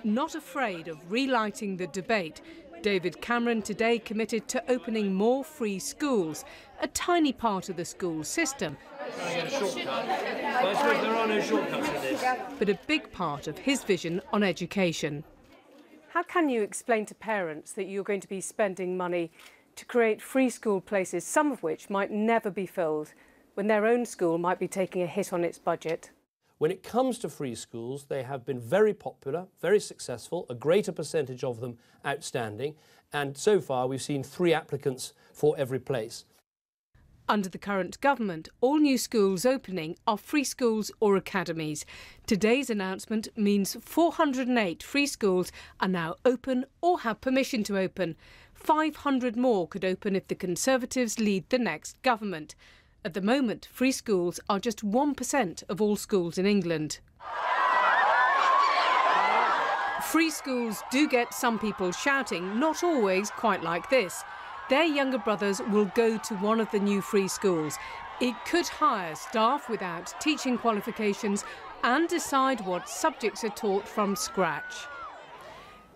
Not afraid of relighting the debate, David Cameron today committed to opening more free schools, a tiny part of the school system, but a big part of his vision on education. How can you explain to parents that you're going to be spending money to create free school places, some of which might never be filled, when their own school might be taking a hit on its budget? When it comes to free schools, they have been very popular, very successful, a greater percentage of them outstanding, and so far we've seen 3 applicants for every place. Under the current government, all new schools opening are free schools or academies. Today's announcement means 408 free schools are now open or have permission to open. 500 more could open if the Conservatives lead the next government. At the moment, free schools are just 1% of all schools in England. Free schools do get some people shouting, not always quite like this. Their younger brothers will go to one of the new free schools. It could hire staff without teaching qualifications and decide what subjects are taught from scratch.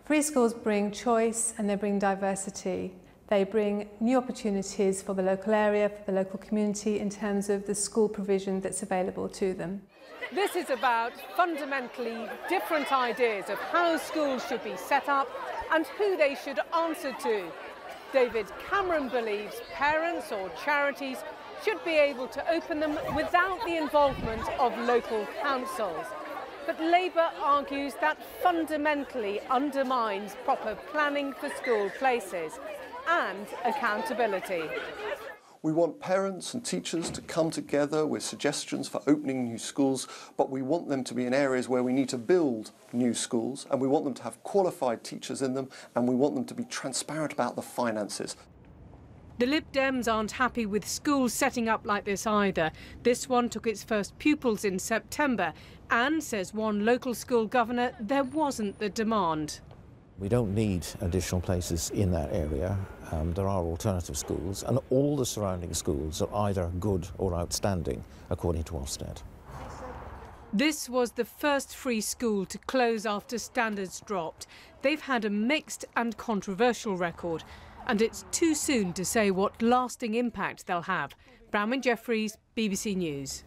Free schools bring choice and they bring diversity. They bring new opportunities for the local area, for the local community in terms of the school provision that's available to them. This is about fundamentally different ideas of how schools should be set up and who they should answer to. David Cameron believes parents or charities should be able to open them without the involvement of local councils. But Labour argues that fundamentally undermines proper planning for school places and accountability. We want parents and teachers to come together with suggestions for opening new schools, but we want them to be in areas where we need to build new schools, and we want them to have qualified teachers in them, and we want them to be transparent about the finances. The Lib Dems aren't happy with schools setting up like this either. This one took its first pupils in September, and, says one local school governor, there wasn't the demand. We don't need additional places in that area. There are alternative schools, and all the surrounding schools are either good or outstanding, according to Ofsted. This was the first free school to close after standards dropped. They've had a mixed and controversial record, and it's too soon to say what lasting impact they'll have. Bronwyn Jeffries, BBC News.